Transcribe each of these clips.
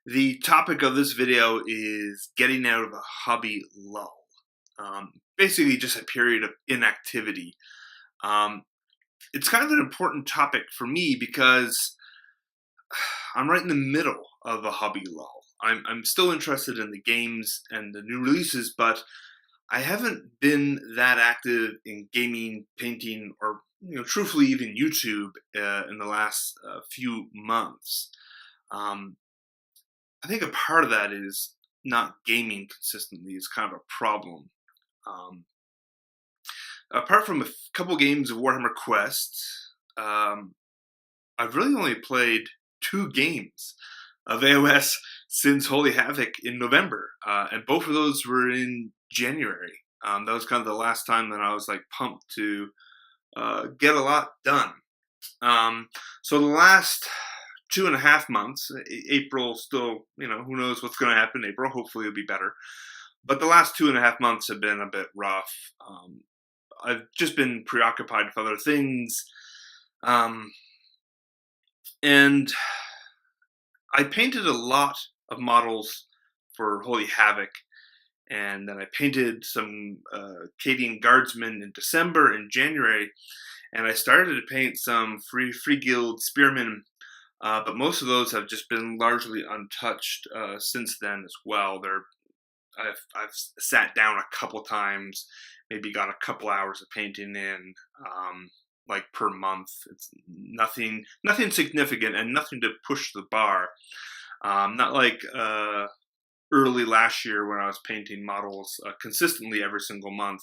The topic of this video is getting out of a hobby lull. Basically, just a period of inactivity. Um, it's kind of an important topic for me because I'm right in the middle of a hobby lull. I'm still interested in the games and the new releases, but I haven't been that active in gaming, painting, or truthfully, even YouTube in the last few months. Um, I think a part of that is not gaming consistently is kind of a problem. Um, Apart from a couple games of Warhammer Quest, um, I've really only played two games of AOS since Holy Havoc in November, and both of those were in January. That was kind of the last time that I was like pumped to get a lot done. So the last 2.5 months, April still, who knows what's going to happen in April. Hopefully it'll be better. But the last 2.5 months have been a bit rough. I've just been preoccupied with other things. Um, and I painted a lot of models for Holy Havoc. And then I painted some Cadian Guardsmen in December and January. And I started to paint some Free Guild Spearmen, but most of those have just been largely untouched since then as well. I've sat down a couple times, maybe got a couple hours of painting in, like per month. It's nothing significant and nothing to push the bar. Not like early last year when I was painting models consistently every single month,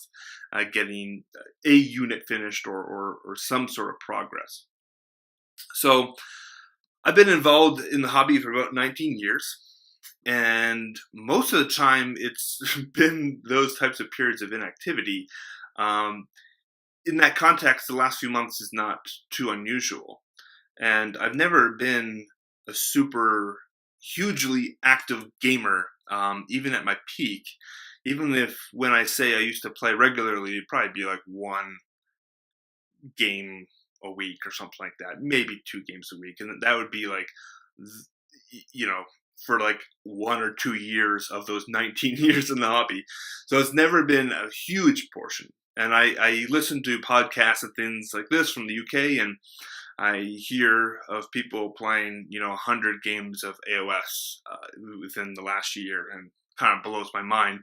getting a unit finished or some sort of progress. So I've been involved in the hobby for about 19 years. And most of the time, it's been those types of periods of inactivity. In that context, the last few months is not too unusual. And I've never been a super hugely active gamer, even at my peak. Even if when I say I used to play regularly, it'd probably be like one game a week or something like that, maybe 2 games a week. And that would be like, for like 1 or 2 years of those 19 years in the hobby. So it's never been a huge portion. And I listen to podcasts and things like this from the UK, and I hear of people playing, 100 games of AOS within the last year, and kind of blows my mind.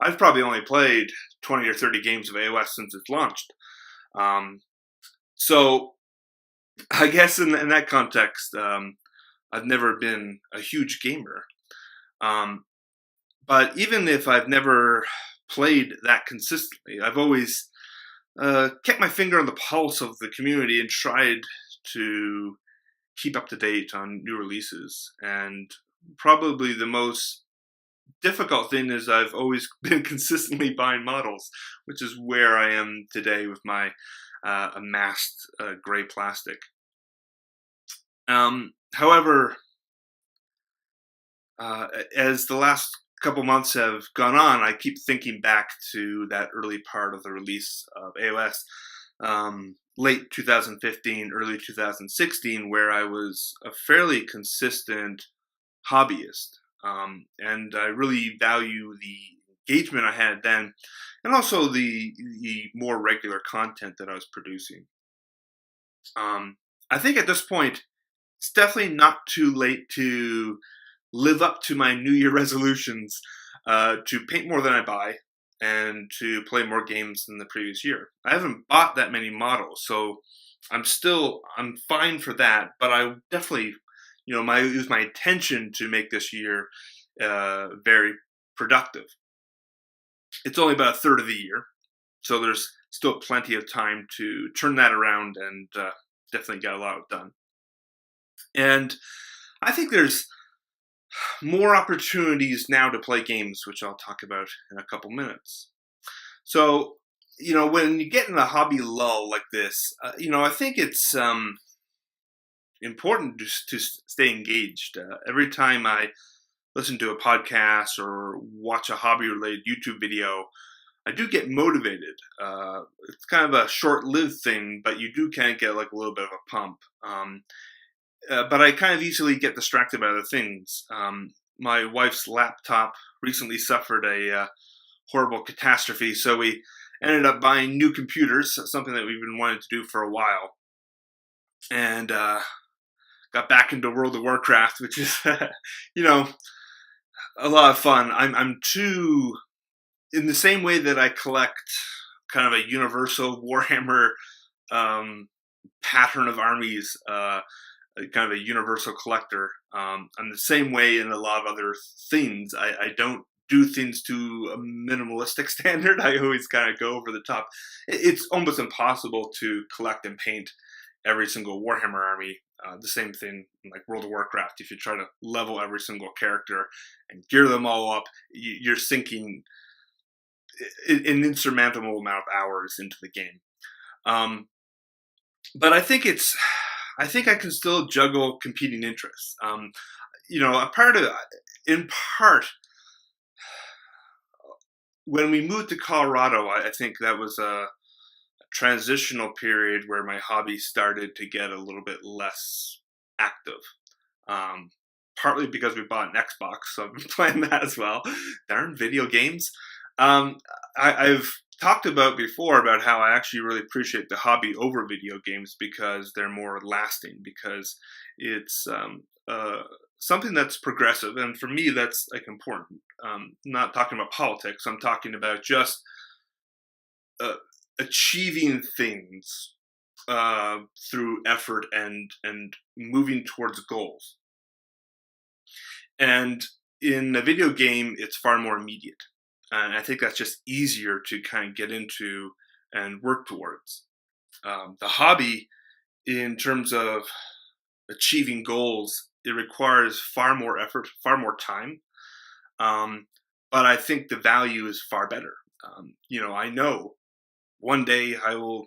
I've probably only played 20 or 30 games of AOS since it's launched. So I guess in that context, I've never been a huge gamer. But even if I've never played that consistently, I've always kept my finger on the pulse of the community and tried to keep up to date on new releases. And probably the most difficult thing is I've always been consistently buying models, which is where I am today with my amassed gray plastic. However, as the last couple months have gone on, I keep thinking back to that early part of the release of AOS, late 2015, early 2016, where I was a fairly consistent hobbyist. And I really value the engagement I had then, and also the more regular content that I was producing. I think at this point, it's definitely not too late to live up to my New Year resolutions, to paint more than I buy and to play more games than the previous year. I haven't bought that many models, so I'm fine for that. But I definitely, use my intention to make this year very productive. It's only about a third of the year, so there's still plenty of time to turn that around and definitely get a lot done. And I think there's more opportunities now to play games, which I'll talk about in a couple minutes. So, when you get in a hobby lull like this, I think it's important to stay engaged. Every time I listen to a podcast or watch a hobby-related YouTube video, I do get motivated. It's kind of a short-lived thing, but you do kind of get like a little bit of a pump. but I kind of easily get distracted by other things. My wife's laptop recently suffered a horrible catastrophe, so we ended up buying new computers, something that we've been wanting to do for a while, and got back into World of Warcraft, which is, you know, a lot of fun. I'm too, in the same way that I collect kind of a universal Warhammer pattern of armies, kind of a universal collector. I'm the same way in a lot of other things. I don't do things to a minimalistic standard. I always kind of go over the top. It's almost impossible to collect and paint every single Warhammer army. The same thing in like World of Warcraft. If you try to level every single character and gear them all up, you're sinking an insurmountable amount of hours into the game. But I think I can still juggle competing interests. In part, when we moved to Colorado, I think that was a transitional period where my hobby started to get a little bit less active. Partly because we bought an Xbox, so I've been playing that as well. Darn video games. I've talked about before about how I actually really appreciate the hobby over video games because they're more lasting, because it's something that's progressive, and for me that's like important. Not talking about politics, I'm talking about just achieving things through effort and moving towards goals. And in a video game, it's far more immediate. And I think that's just easier to kind of get into and work towards. The hobby, in terms of achieving goals, it requires far more effort, far more time. But I think the value is far better. I know one day I will,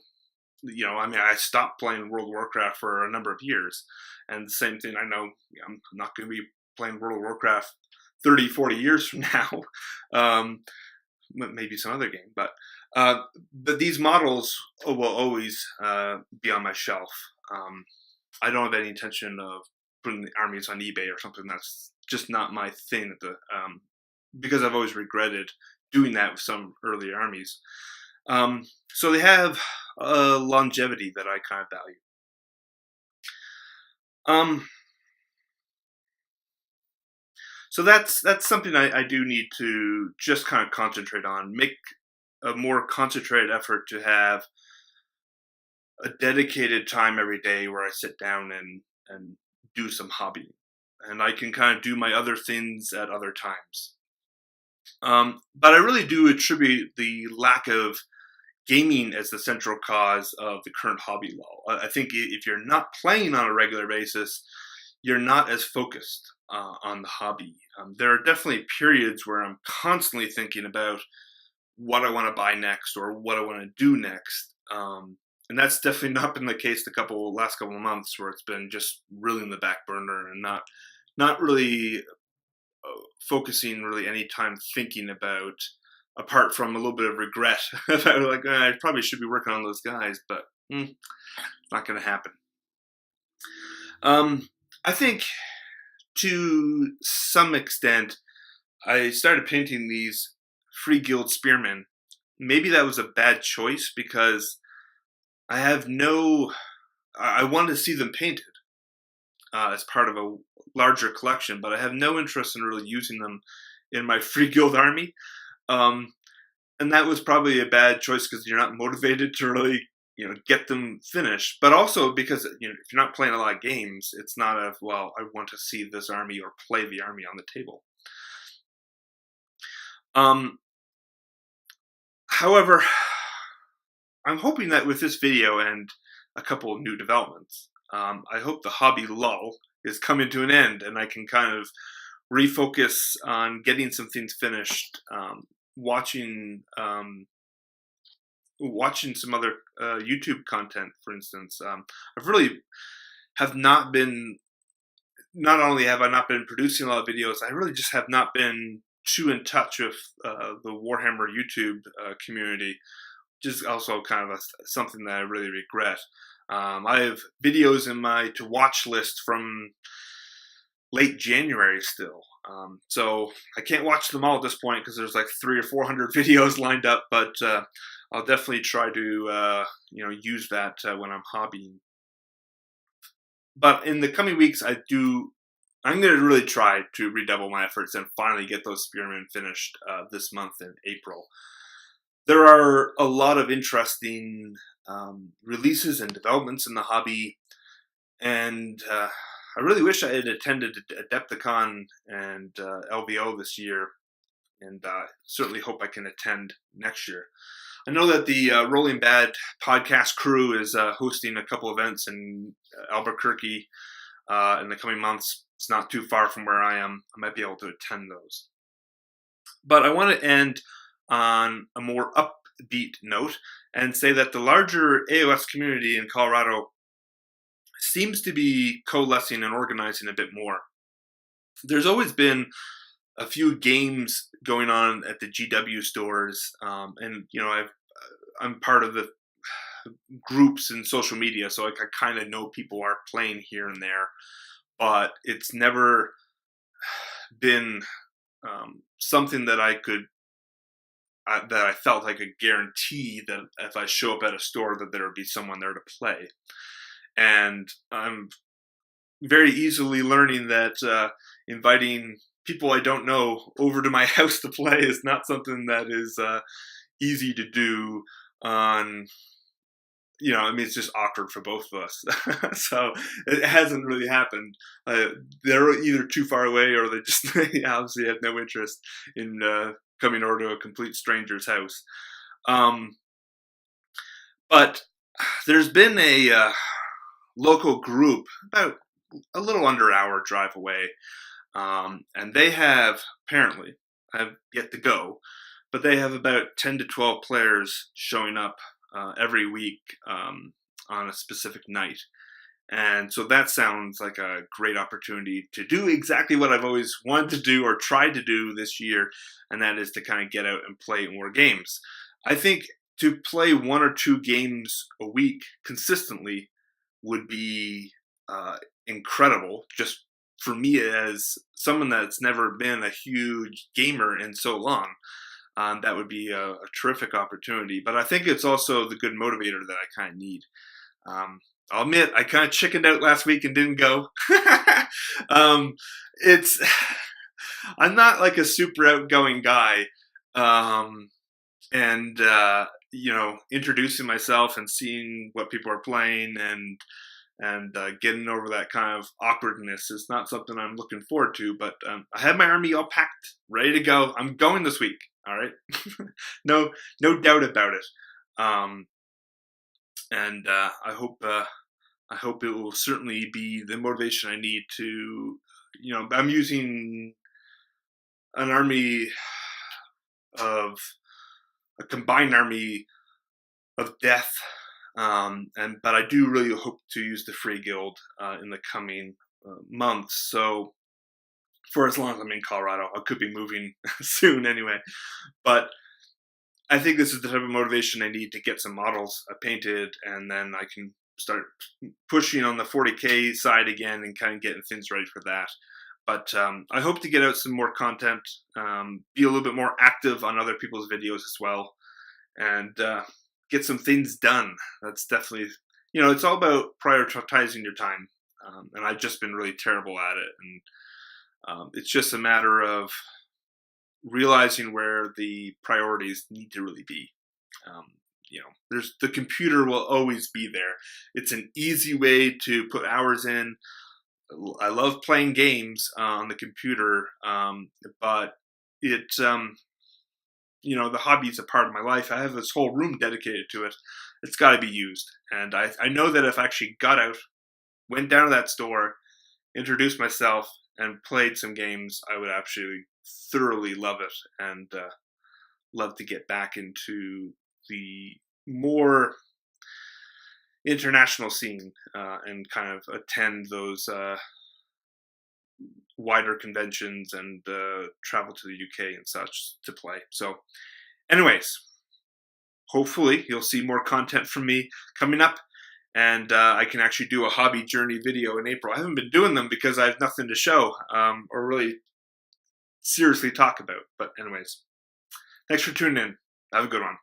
I stopped playing World of Warcraft for a number of years. And the same thing, I know I'm not going to be playing World of Warcraft 30, 40 years from now. Maybe some other game, but these models will always be on my shelf. I don't have any intention of putting the armies on eBay or something. That's just not my thing because I've always regretted doing that with some early armies. So they have a longevity that I kind of value. So that's something I do need to just kind of concentrate on, make a more concentrated effort to have a dedicated time every day where I sit down and do some hobbying. And I can kind of do my other things at other times. But I really do attribute the lack of gaming as the central cause of the current hobby lull. I think if you're not playing on a regular basis, you're not as focused on the hobby. There are definitely periods where I'm constantly thinking about what I want to buy next or what I want to do next. And that's definitely not been the case the last couple of months, where it's been just really in the back burner and not really focusing really any time thinking about, apart from a little bit of regret about like, I probably should be working on those guys, but not going to happen. I think to some extent, I started painting these Free Guild Spearmen. Maybe that was a bad choice because I want to see them painted as part of a larger collection, but I have no interest in really using them in my Free Guild army. And that was probably a bad choice because you're not motivated to really, get them finished. But also because, if you're not playing a lot of games, it's not I want to see this army or play the army on the table. However, I'm hoping that with this video and a couple of new developments, I hope the hobby lull is coming to an end and I can kind of refocus on getting some things finished, watching some other YouTube content, for instance. I've really have not been, not only have I not been producing a lot of videos, I really just have not been too in touch with the Warhammer YouTube community, just also kind of something that I really regret. I have videos in my to watch list from late January still. So I can't watch them all at this point because there's like 300 or 400 videos lined up, but I'll definitely try to use that when I'm hobbying. But in the coming weeks, I'm going to really try to redouble my efforts and finally get those spearmen finished this month in April. There are a lot of interesting releases and developments in the hobby, and I really wish I had attended Adepticon and LVO this year, and certainly hope I can attend next year. I know that the Rolling Bad podcast crew is hosting a couple events in Albuquerque in the coming months. It's not too far from where I am. I might be able to attend those. But I want to end on a more upbeat note and say that the larger AOS community in Colorado seems to be coalescing and organizing a bit more. There's always been a few games going on at the GW stores, and I'm part of the groups in social media, so I kind of know people are playing here and there, but it's never been something that I felt I could guarantee that if I show up at a store that there would be someone there to play. And I'm very easily learning that inviting people I don't know over to my house to play is not something that is easy to do on, it's just awkward for both of us. So it hasn't really happened. They're either too far away or they just obviously have no interest in coming over to a complete stranger's house. But there's been a local group about a little under an hour drive away, and they have apparently, I have yet to go, but they have about 10 to 12 players showing up every week on a specific night. And so that sounds like a great opportunity to do exactly what I've always wanted to do or tried to do this year, and that is to kind of get out and play more games. I think to play 1 or 2 games a week consistently would be incredible, just for me as someone that's never been a huge gamer in so long. That would be a terrific opportunity. But I think it's also the good motivator that I kind of need. I'll admit, I kind of chickened out last week and didn't go. I'm not like a super outgoing guy. Introducing myself and seeing what people are playing and getting over that kind of awkwardness is not something I'm looking forward to. But I have my army all packed, ready to go. I'm going this week. All right, no doubt about it. I hope it will certainly be the motivation I need to. I'm using an army of a combined army of death. But I do really hope to use the free guild in the coming months. So for as long as I'm in Colorado, I could be moving soon anyway. But I think this is the type of motivation I need to get some models painted, and then I can start pushing on the 40K side again and kind of getting things ready for that. But I hope to get out some more content, be a little bit more active on other people's videos as well, and get some things done. That's definitely, it's all about prioritizing your time. And I've just been really terrible at it. And it's just a matter of realizing where the priorities need to really be. There's the computer will always be there. It's an easy way to put hours in. I love playing games on the computer, but it's the hobby is a part of my life. I have this whole room dedicated to it. It's got to be used. And I know that if I actually got out, went down to that store, introduced myself, and played some games, I would actually thoroughly love it and love to get back into the more international scene and kind of attend those wider conventions and travel to the UK and such to play. So anyways, hopefully you'll see more content from me coming up, and I can actually do a hobby journey video in April. I haven't been doing them because I have nothing to show or really seriously talk about. But anyways, thanks for tuning in. Have a good one.